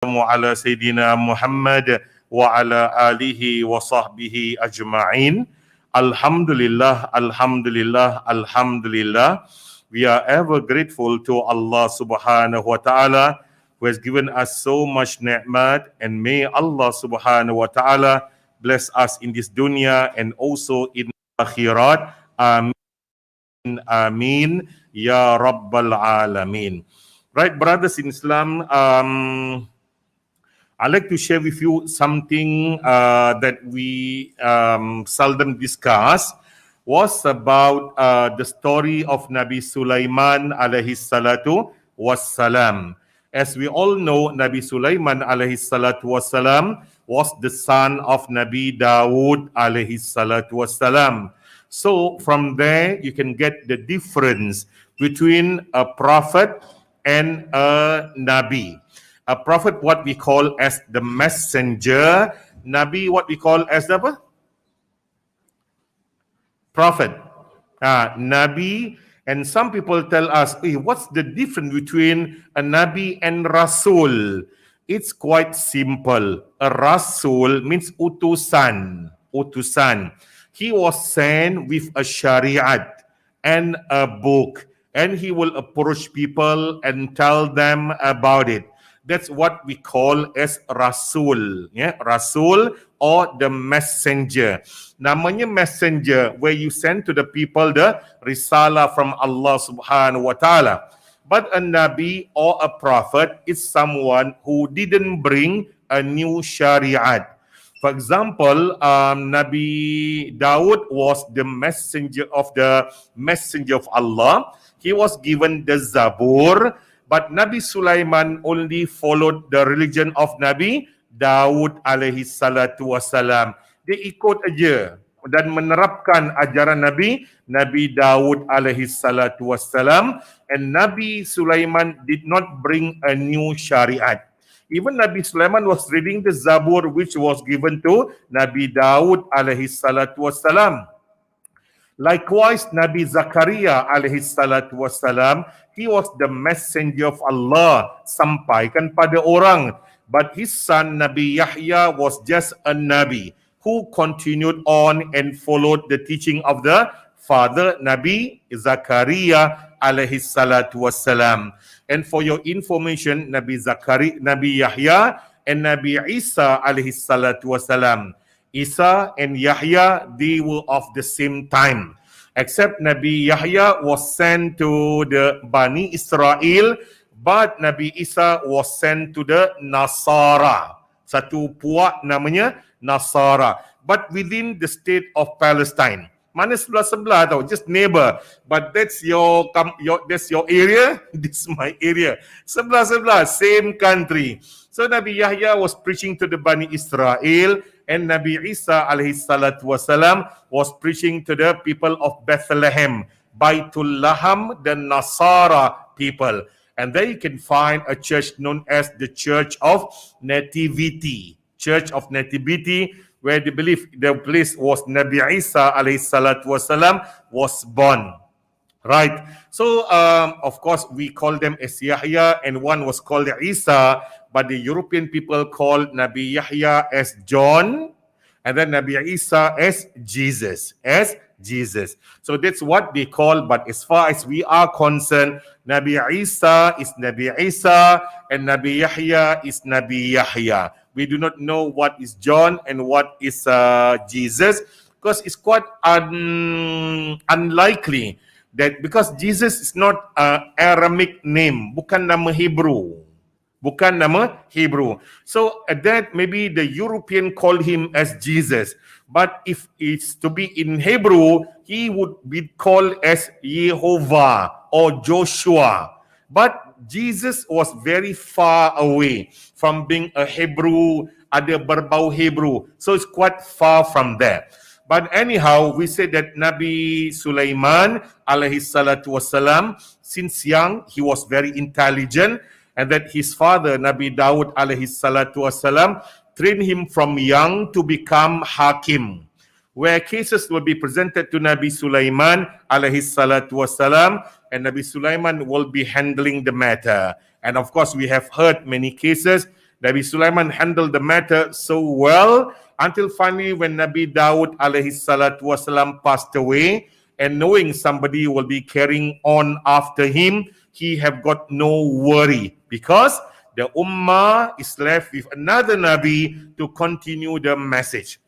على سيدنا محمد وعلى آله وصحبه أجمعين. Alhamdulillah, Alhamdulillah, Alhamdulillah. We are ever grateful to Allah subhanahu wa ta'ala who has given us so much ni'mat, and may Allah subhanahu wa ta'ala bless us in this dunya and also in akhirat. Amin, amin, ya rabbal alamin. Right, brothers in Islam, I'd like to share with you something that we seldom discuss, was about the story of Nabi Sulaiman alayhi salatu wassalam. As we all know, Nabi Sulaiman alayhi salatu wassalam was the son of Nabi Dawud alayhi salatu wassalam. So from there, you can get the difference between a prophet and a Nabi. A prophet, what we call as the messenger. Nabi, what we call as the apa? Prophet. Nabi. And some people tell us, hey, what's the difference between a Nabi and Rasul? It's quite simple. A Rasul means utusan. Utusan. He was sent with a shariat and a book, and he will approach people and tell them about it. That's what we call as Rasul. Yeah? Rasul or the messenger. Namanya messenger, where you send to the people the risalah from Allah subhanahu wa ta'ala. But a Nabi or a prophet is someone who didn't bring a new shariat. For example, Nabi Dawud was the messenger of Allah. He was given the Zabur, but Nabi Sulaiman only followed the religion of Nabi Dawud alaihi salatu wassalam. Dia ikut aja dan menerapkan ajaran Nabi Dawud alaihi salatu wassalam, and Nabi Sulaiman did not bring a new shariat. Even Nabi Sulaiman was reading the Zabur which was given to Nabi Dawud alaihi salatu wassalam. Likewise, Nabi Zakaria alaihi salatu wassalam, he was the messenger of Allah, sampaikan pada orang. But his son Nabi Yahya was just a Nabi who continued on and followed the teaching of the father Nabi Zakaria alaihi salatu wassalam. And for your information, Nabi Yahya and Nabi Isa alaihi salatu wassalam, Isa and Yahya, they were of the same time. Except Nabi Yahya was sent to the Bani Israel, but Nabi Isa was sent to the Nasara. Satu puak namanya Nasara. But within the state of Palestine. Mana sebelah-sebelah tau, just neighbor. But that's your area, this is my area. Sebelah-sebelah, same country. So Nabi Yahya was preaching to the Bani Israel, and Nabi Isa alaihi salatu wasalam was preaching to the people of Bethlehem, Baitul Laham, the Nasara people. And there you can find a church known as the Church of Nativity. Church of Nativity, where they believe the place was Nabi Isa alayhi salatu wasalam was born. Right. So, of course, we call them as Yahya, and one was called Isa, but the European people called Nabi Yahya as John, and then Nabi Isa as Jesus. So that's what they call, but as far as we are concerned, Nabi Isa is Nabi Isa, and Nabi Yahya is Nabi Yahya. We do not know what is John and what is Jesus, because it's quite unlikely that, because Jesus is not an Aramaic name, bukan nama Hebrew. So that maybe the European called him as Jesus. But if it's to be in Hebrew, he would be called as Yehovah or Joshua. But Jesus was very far away from being a Hebrew, ada berbau Hebrew. So it's quite far from there. But anyhow, we say that Nabi Sulaiman alaihi salatu wasalam, since young, he was very intelligent, and that his father, Nabi Dawud alaihi salatu wasalam, trained him from young to become hakim, where cases will be presented to Nabi Sulaiman alaihi salatu wasalam, and Nabi Sulaiman will be handling the matter. And of course, we have heard many cases Nabi Sulaiman handled the matter so well until finally when Nabi Dawud alayhi salatu wasalam passed away, and knowing somebody will be carrying on after him, he have got no worry because the ummah is left with another Nabi to continue the message.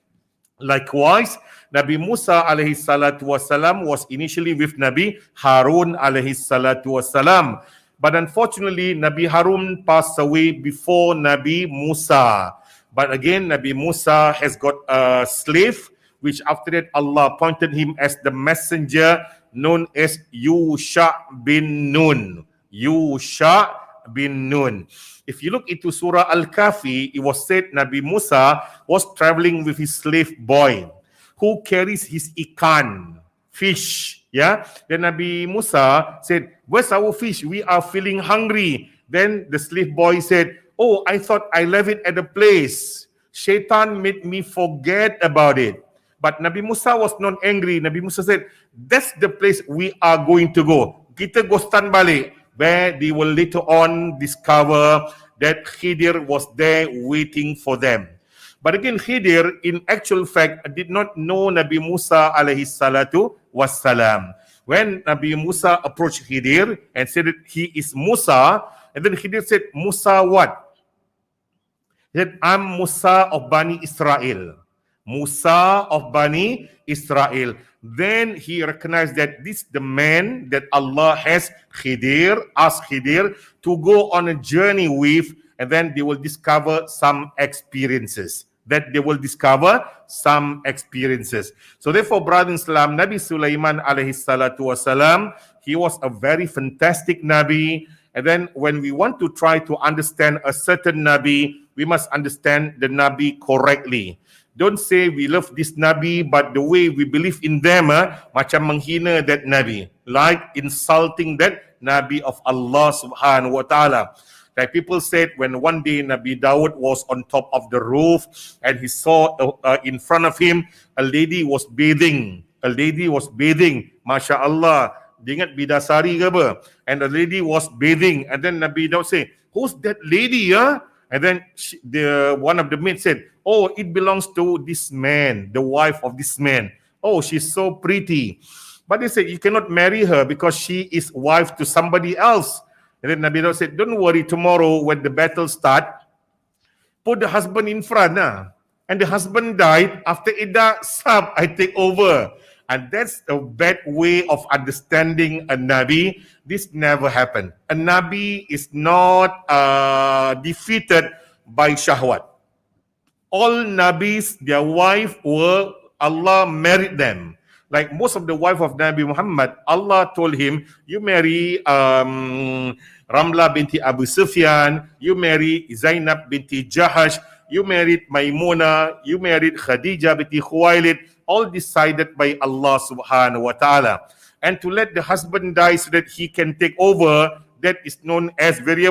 Likewise, Nabi Musa alayhi salatu wasalam was initially with Nabi Harun alayhi salatu wasalam. But unfortunately, Nabi Harun passed away before Nabi Musa. But again, Nabi Musa has got a slave, which after that Allah appointed him as the messenger known as Yusha bin Nun. Yusha bin Nun. If you look into Surah Al-Kahfi, it was said Nabi Musa was traveling with his slave boy who carries his ikan, fish. Yeah. Then Nabi Musa said, "Where's our fish? We are feeling hungry." Then the slave boy said, "Oh, I thought I left it at the place. Shaitan made me forget about it." But Nabi Musa was not angry. Nabi Musa said, "That's the place we are going to go. Kita go stand balik." Where they will later on discover that Khidir was there waiting for them. But again, Khidir, in actual fact, did not know Nabi Musa alayhi salatu wassalam. When Nabi Musa approached Khidir and said that he is Musa, and then Khidir said, "Musa what?" He said, "I'm Musa of Bani Israel." Musa of Bani Israel. Then he recognized that this is the man that Allah has asked Khidir to go on a journey with, and then they will discover some experiences. So therefore, brothers in Islam, Nabi Sulaiman alayhi salatu wasalam, he was a very fantastic Nabi. And then when we want to try to understand a certain Nabi, we must understand the Nabi correctly. Don't say we love this Nabi, but the way we believe in them, macam menghina that Nabi. Like insulting that Nabi of Allah subhanahu wa ta'ala. Like people said when one day Nabi Dawud was on top of the roof and he saw in front of him a lady was bathing. Masya Allah. Dia ingat bidasari ke apa? And the lady was bathing. And then Nabi Dawud say, "Who's that lady, ya?" And then one of the maids said, "Oh, it belongs to this man, the wife of this man. Oh, she's so pretty." But they said, "You cannot marry her because she is wife to somebody else." And then Nabi Dawud said, "Don't worry, tomorrow when the battle start, put the husband in front." And the husband died. After Ida Sab, I take over. And that's a bad way of understanding a Nabi. This never happened. A Nabi is not defeated by shahwat. All Nabis, their wife were, Allah married them. Like most of the wife of Nabi Muhammad, Allah told him, "You marry Ramla binti Abu Sufyan, you marry Zainab binti Jahash, you married Maimuna, you married Khadijah binti Khuwailid," all decided by Allah subhanahu wa ta'ala. And to let the husband die so that he can take over, that is known as very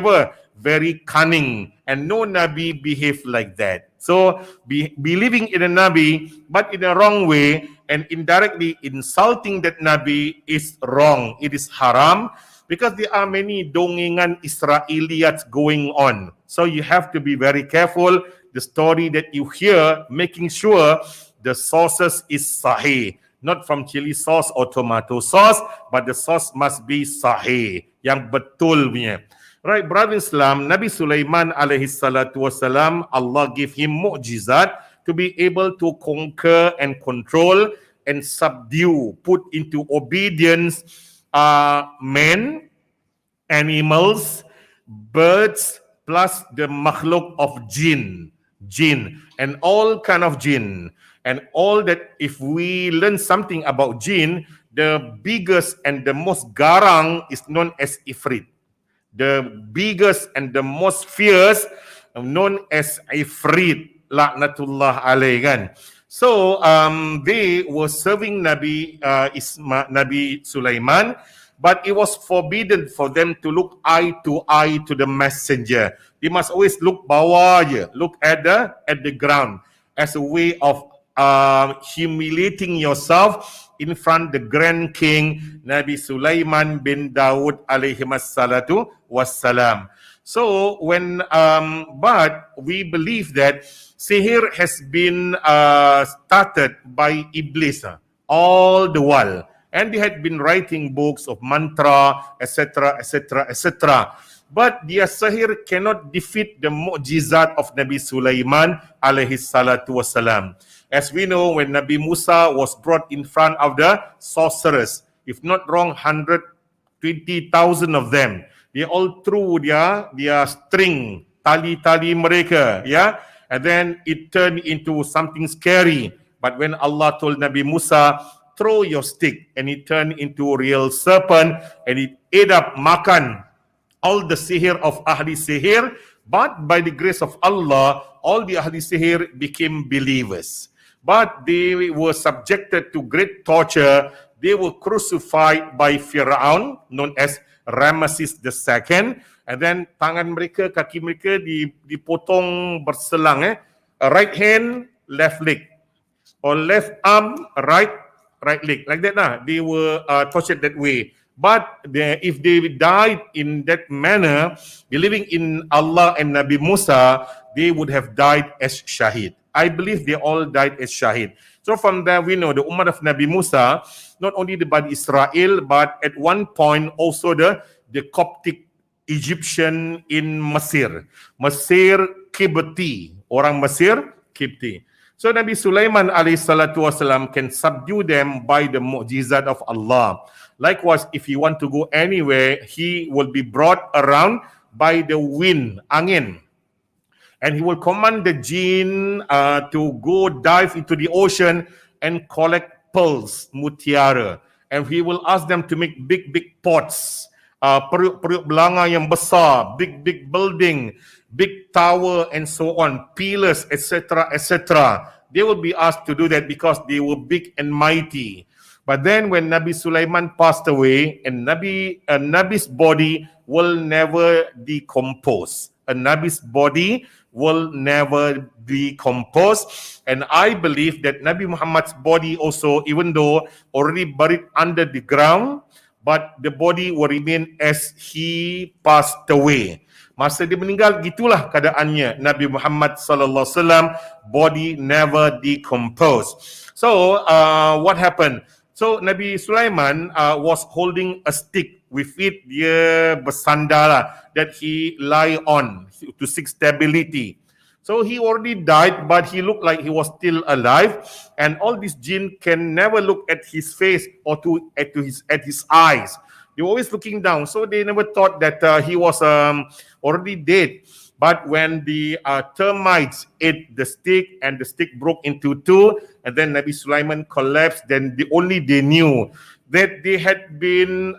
cunning. And no Nabi behaved like that. So believing in a Nabi, but in a wrong way, and indirectly insulting that Nabi is wrong. It is haram, because there are many dongengan Israeliyat going on. So you have to be very careful. The story that you hear, making sure the sources is sahih, not from chili sauce or tomato sauce, but the sauce must be sahih, yang betul punya. Right, brother Islam, Nabi Sulaiman alaihi salatu wasalam, Allah gave him mu'jizat to be able to conquer and control and subdue, put into obedience men, animals, birds, plus the makhluk of jinn, and all kind of jinn. And all that, if we learn something about jinn, the biggest and the most garang is known as ifrit. The biggest and the most fierce known as ifrit, laknatullah alaih kan. So they were serving Nabi Sulaiman, but it was forbidden for them to look eye to eye to the messenger. They must always look bawah je, look at the ground, as a way of humiliating yourself in front the grand king Nabi Sulaiman bin Dawud alaihi salatu wassalam. So but we believe that sihir has been started by Iblis all the while, and they had been writing books of mantra, etc., etc., etc. But their sihir cannot defeat the mu'jizat of Nabi Sulaiman alaihi salatu wasalam. As we know, when Nabi Musa was brought in front of the sorcerers, if not wrong, 120,000 of them, they all threw their string, tali-tali mereka, yeah, and then it turned into something scary. But when Allah told Nabi Musa, throw your stick, and it turned into a real serpent, and it ate up, makan all the sihir of ahli sihir. But by the grace of Allah, all the ahli sihir became believers. But they were subjected to great torture. They were crucified by Firaun, known as Ramesses II, and then tangan mereka, kaki mereka dipotong berselang, right hand, left leg, or left arm, right leg, like that lah. They were tortured that way. But if they died in that manner, believing in Allah and Nabi Musa, they would have died as shahid. I believe they all died as shahid. So from there we know the ummah of Nabi Musa, not only the Bani Israel, but at one point also the Coptic Egyptian in Mesir. Mesir Kibti, orang Mesir Kibti. So Nabi Sulaiman alaihi salatu wasalam can subdue them by the mu'jizat of Allah. Likewise, if he want to go anywhere, he will be brought around by the wind, angin. And he will command the jinn to go dive into the ocean and collect pearls, mutiara. And he will ask them to make big pots, periuk-periuk belanga yang besar, big building, big tower and so on, pillars, etc., etc. They will be asked to do that because they were big and mighty. But then when Nabi Sulaiman passed away, and Nabi's body will never decompose. A Nabi's body will never decompose. And I believe that Nabi Muhammad's body also, even though already buried under the ground, but the body will remain as he passed away. Masa dia meninggal, gitulah keadaannya. Nabi Muhammad sallallahu alaihi wasallam, body never decomposed. So what happened? So Nabi Sulaiman was holding a stick. With it, dia bersandar lah, that he lie on to seek stability. So he already died, but he looked like he was still alive. And all these jinn can never look at his face or at his eyes. They were always looking down. So they never thought that he was already dead. But when the termites ate the stick and the stick broke into two, and then Nabi Sulaiman collapsed, then they knew that they had been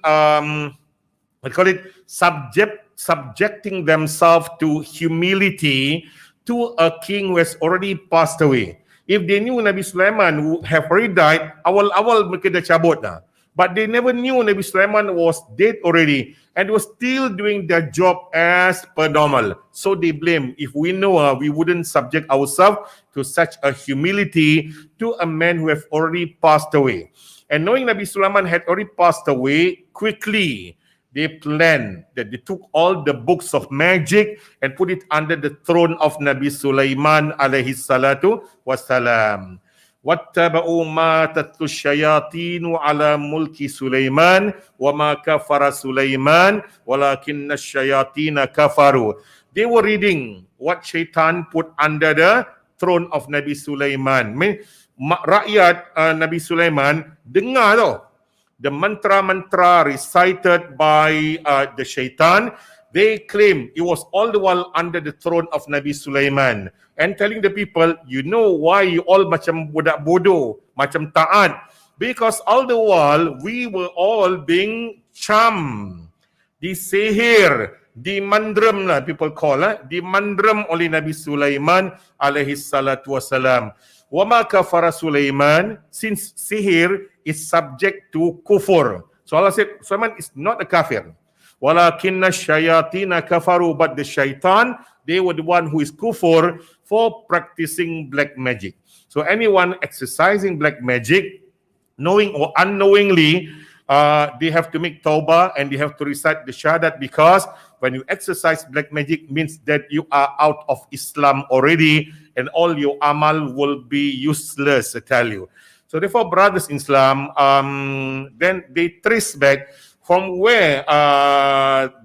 subjecting themselves to humility to a king who has already passed away. If they knew Nabi Sulaiman would have already died, awal-awal mereka dah cabut dah. But they never knew Nabi Sulaiman was dead already and was still doing their job as per normal. So they blame. If we know we wouldn't subject ourselves to such a humility to a man who have already passed away. And knowing Nabi Sulaiman had already passed away, quickly they planned that they took all the books of magic and put it under the throne of Nabi Sulaiman alaihi salatu wassalam. وَاتَّبَعُوا مَا تَتْلُو الشَّيَاطِينُ عَلَى مُلْكِ سُلَيْمَانَ وَمَا كَفَرَ سُلَيْمَانَ وَلَكِنَّ الشَّيَاطِينَ كَفَرُوا. They were reading what Shaitan put under the throne of Nabi Sulaiman. Rakyat Nabi Sulaiman dengar tau the mantra-mantra recited by the Shaitan. They claim it was all the while under the throne of Nabi Sulaiman, and telling the people, you know why you all macam budak bodoh, macam taat? Because all the while we were all being charmed, disihir, dimandram lah people call, dimandram oleh Nabi Sulaiman alaihi salatu wasalam. Wama kafara Sulaiman, since sihir is subject to kufur. So Allah said Sulaiman is not a kafir. Walakinna syayatina kafaru, but the shaitan, they were the one who is kufur for practicing black magic. So anyone exercising black magic, knowing or unknowingly, they have to make tawbah and they have to recite the shahadat, because when you exercise black magic means that you are out of Islam already and all your amal will be useless, I tell you. So therefore, brothers in Islam, then they trace back from where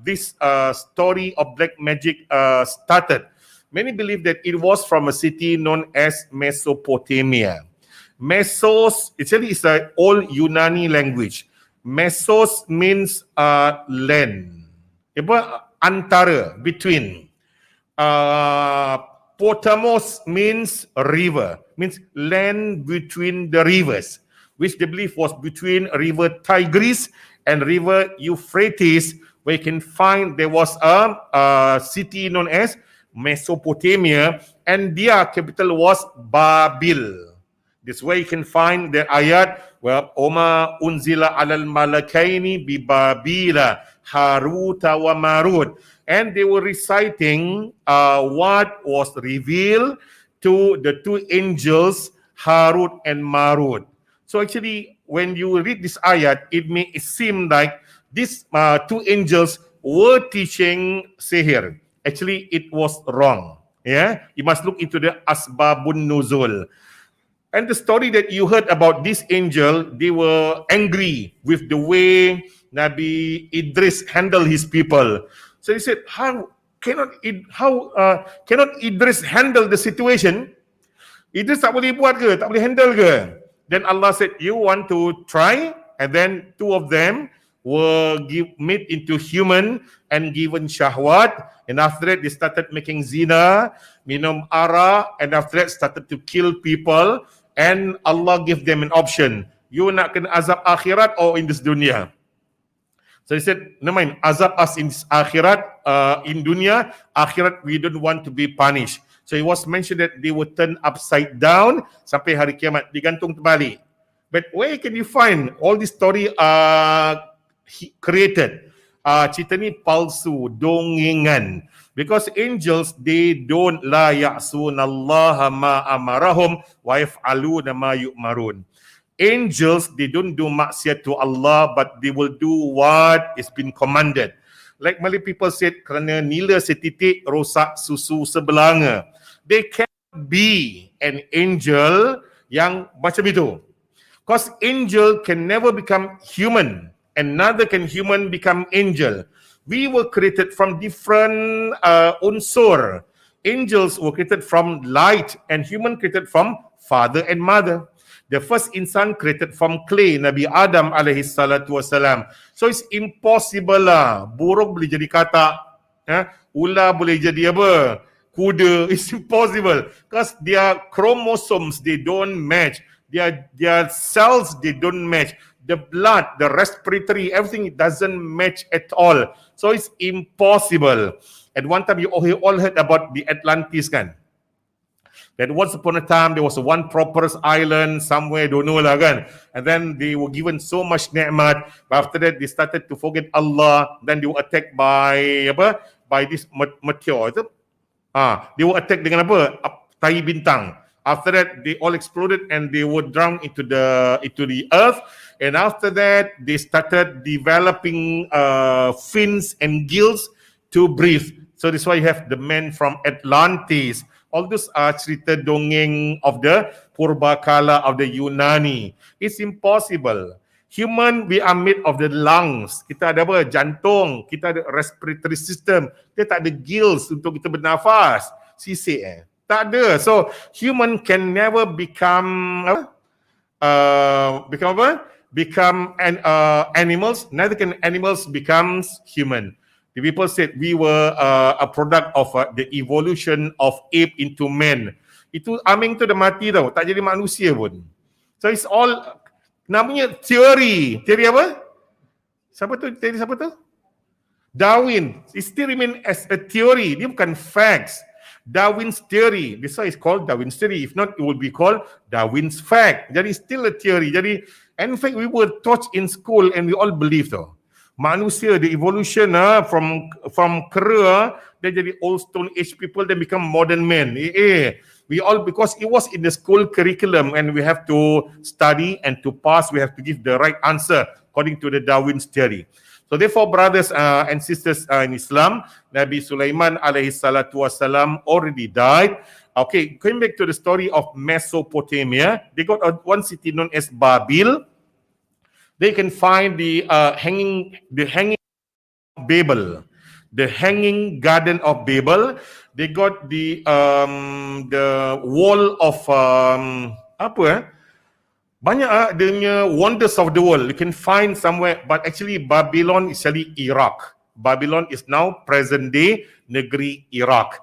this story of black magic started. Many believe that it was from a city known as Mesopotamia. Mesos actually is an old Yunani language. Mesos means land. Apa? Antara, between. Potamos means river, means land between the rivers, which they believe was between river Tigris and river Euphrates, where you can find there was a city known as Mesopotamia, and their capital was Babil. This way you can find the ayat where Oma unzila alal malakaini bi Babila Haruta wa Marut, and they were reciting what was revealed to the two angels Harut and Marut. So actually, when you read this ayat, it may seem like these two angels were teaching sihir. Actually, it was wrong. Yeah, you must look into the asbabun nuzul. And the story that you heard about this angel, they were angry with the way Nabi Idris handled his people. So he said, how cannot Idris handle the situation? Idris tak boleh buat ke? Tak boleh handle ke? Then Allah said, you want to try? And then two of them were made into human and given shahwat. And after that, they started making zina, minum ara, and after that started to kill people. And Allah gave them an option. You nak kena azab akhirat or in this dunya? So he said, no mind, azab us in this akhirat, in dunya, akhirat we don't want to be punished. So it was mentioned that they were turned upside down sampai hari kiamat, digantung terbalik. But where can you find all this story created? Cerita ni palsu, dongengan. Because angels, they don't la ya'sunallaha ma amarahum wa yaf'aluna ma yu'marun. Angels, they don't do maksiat to Allah, but they will do what is been commanded. Like Malay people said, kerana nila setitik rosak susu sebelanga. They cannot be an angel yang macam itu. Because angel can never become human, and neither can human become angel. We were created from different unsur. Angels were created from light, and human created from father and mother. The first insan created from clay, Nabi Adam alaihi salatu wasalam. So it's impossible lah. Burung boleh jadi katak, ular boleh jadi apa? Kuda. It's impossible because their chromosomes, they don't match. Their cells, they don't match. The blood, the respiratory, everything doesn't match at all. So it's impossible. At one time, you all heard about the Atlantis, kan? That once upon a time, there was one prosperous island somewhere, don't know lah, kan? And then they were given so much ni'mat. But after that, they started to forget Allah. Then they were attacked by this meteor. They were attacked dengan apa? Tai bintang. After that, they all exploded and they were drowned into the earth. And after that, they started developing fins and gills to breathe. So that's why you have the men from Atlantis. All those are cerita dongeng of the Purbakala of the Yunani. It's impossible. Human, we are made of the lungs. Kita ada apa? Jantung. Kita ada respiratory system. Kita tak ada gills untuk kita bernafas. Sisik tak ada. So human can never become animals. Neither can animals becomes human. The people said we were a product of the evolution of ape into man. Itu aming tu dah mati tau, tak jadi manusia pun. So it's all namanya teori. Teori apa? Teori siapa tu? Darwin. It still remain as a theory. Dia bukan facts. Darwin's theory. This why it's called Darwin's theory. If not, it would be called Darwin's fact. Jadi still a theory. Jadi, in fact, we were taught in school and we all believe though. Manusia, the evolution from kera, dia jadi old stone age people, then become modern men. We all, because it was in the school curriculum and we have to study and to pass, we have to give the right answer according to the Darwin's theory. So therefore, brothers and sisters in Islam, Nabi Sulaiman alaihi salatu wasalam already died. Okay, going back to the story of Mesopotamia, they got one city known as Babil. They can find the hanging Babel, the hanging garden of Babel. They got the wall of banyak dia punya wonders of the world. You can find somewhere, but actually Babylon is actually Iraq. Babylon is now present day negeri Iraq,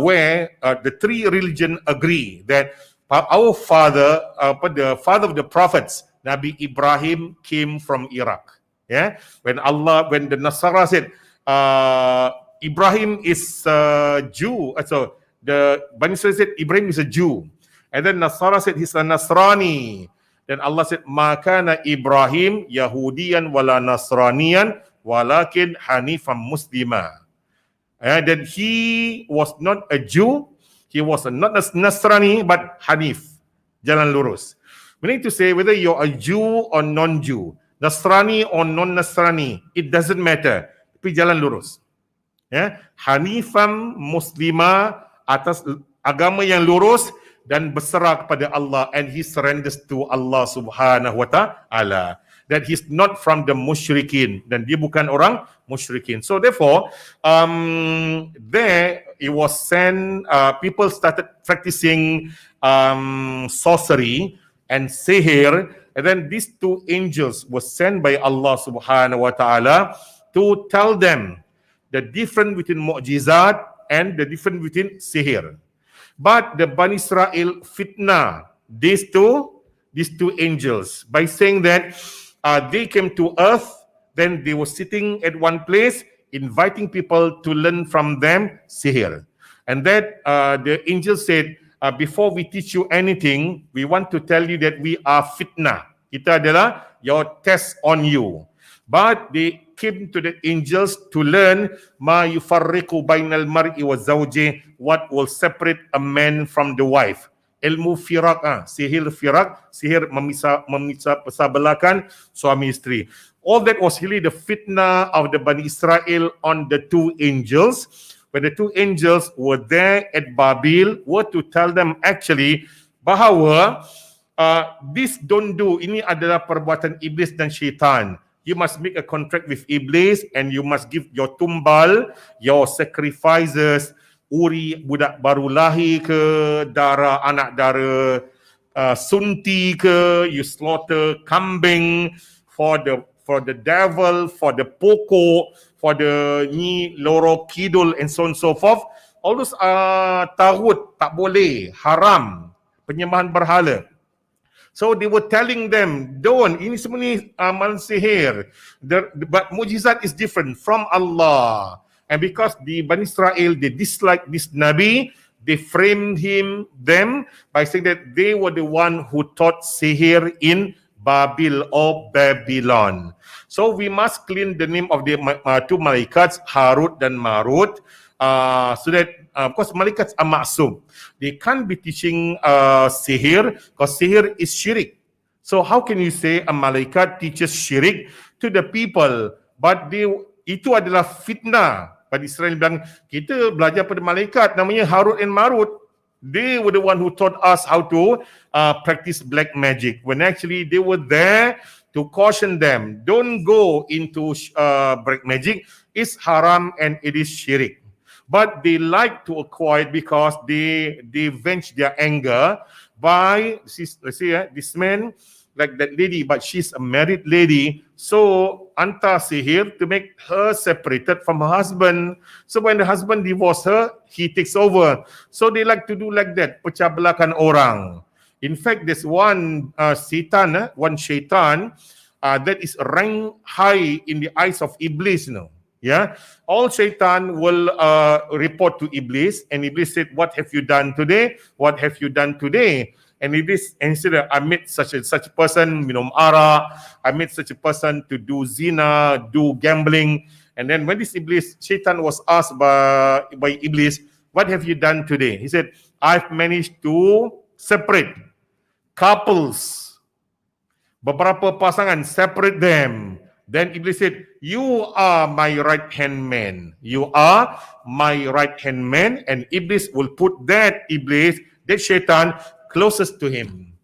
where the three religions agree that our father, the father of the prophets, Nabi Ibrahim, came from Iraq. Yeah, when the Nasara said Ibrahim is a Jew, so the Bani Israel said Ibrahim is a Jew, and then Nasara said he's a Nasrani. Then Allah said, "Makana Ibrahim Yahudiyan wala Nasraniyan, walakin Hanifan Muslima." And then he was not a Jew, he was not a Nasrani, but Hanif, jalan lurus. We need to say whether you're a Jew or non-Jew, Nasrani or non-Nasrani, it doesn't matter. Tapi jalan lurus. Ya, Hanifan Muslima, atas agama yang lurus dan berserah kepada Allah, and he surrenders to Allah Subhanahu wa Ta'ala. That he's not from the musyrikin, dan dia bukan orang musyrikin. So therefore, there it was sent. People started practicing sorcery and sihir, and then these two angels were sent by Allah Subhanahu wa Ta'ala to tell them the difference between mu'jizat and the difference between sihir. But the Bani Israel fitna these two angels by saying that they came to earth, then they were sitting at one place, inviting people to learn from them sihir. And that the angel said, before we teach you anything, we want to tell you that we are fitna. Kita adalah your test on you. But they came to the angels to learn ma yufarriqu bainal mar'i wa zawji, what will separate a man from the wife. Ilmu firak, sihir firak, sihir memisah pesah belahkan suami isteri. All that was really the fitnah of the Bani Israel on the two angels. When the two angels were there at Babil, were to tell them actually bahawa this don't do, ini adalah perbuatan iblis dan syaitan. You must make a contract with iblis and you must give your tumbal, your sacrifices, uri budak baru lahir ke, darah anak dara sunti ke, you slaughter kambing for the devil, for the pokok, for the ni loro kidul and so on and so forth. All those taghut, tak boleh, haram, penyembahan berhala. So they were telling them, don't, ini semua ni amal sihir. But mujizat is different from Allah. And because the Bani Israel, they disliked this Nabi, they framed them by saying that they were the one who taught sihir in Babil or Babylon. So we must clean the name of the two malaikats, Harut dan Marut, so that, of course, malaikats are maksum. They can't be teaching sihir, because sihir is syirik. So how can you say a malaikat teaches syirik to the people? But itu adalah fitnah. Pada Israel bilang, kita belajar pada malaikat namanya Harut and Marut. They were the one who taught us how to practice black magic. When actually they were there to caution them, don't go into black magic. It's haram and it is syirik. But they like to acquire because they venge their anger by, let's say, this man, like that lady, but she's a married lady, so anta sihir to make her separated from her husband. So when the husband divorced her, he takes over. So they like to do like that, pecah belahkan orang. In fact, there's one shaitan that is ranked high in the eyes of Iblis, you know. Yeah, all shaitan will report to Iblis, and Iblis said, "What have you done today? What have you done today?" And Iblis said, "I met such a person, minum arak. I met such a person to do zina, do gambling." And then when this shaitan was asked by Iblis, "What have you done today?" He said, "I've managed to separate couples beberapa pasangan, separate them. Then Iblis said, you are my right hand man. You are my right hand man. And Iblis will put that shaitan closest to him.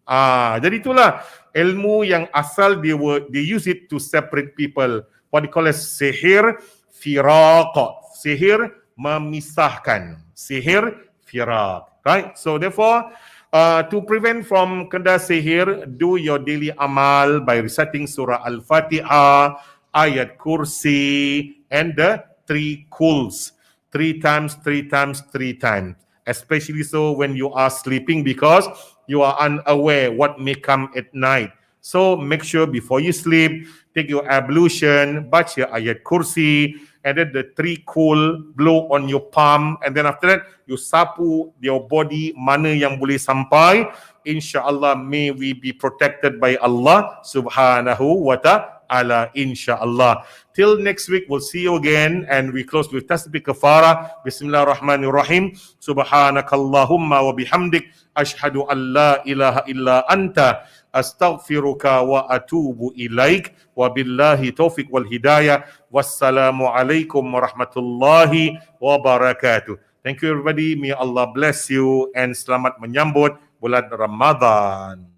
Jadi itulah ilmu yang asal they use it to separate people. What they call as sihir firaq. Sihir memisahkan. Sihir firaq. Right? So therefore, to prevent from kena sihir, do your daily amal by reciting Surah Al-Fatihah, Ayat Kursi, and the 3 Quls. 3 times, 3 times, 3 times. Especially so when you are sleeping, because you are unaware what may come at night. So make sure before you sleep, take your ablution, baca Ayat Kursi, and then the 3 Qul, blow on your palm, and then after that, you sapu your body, mana yang boleh sampai. InsyaAllah, may we be protected by Allah subhanahu wa ta'ala, insyaAllah. Till next week, we'll see you again, and we close with tasbih kafara. Bismillahirrahmanirrahim. Subhanakallahumma wa bihamdik. Ashhadu an la ilaha illa anta. Astaghfiruka wa atubu ilaik. Wabillahi taufiq wal hidayah. Wassalamualaikum warahmatullahi wabarakatuh. Thank you everybody. May Allah bless you and selamat menyambut bulan Ramadan.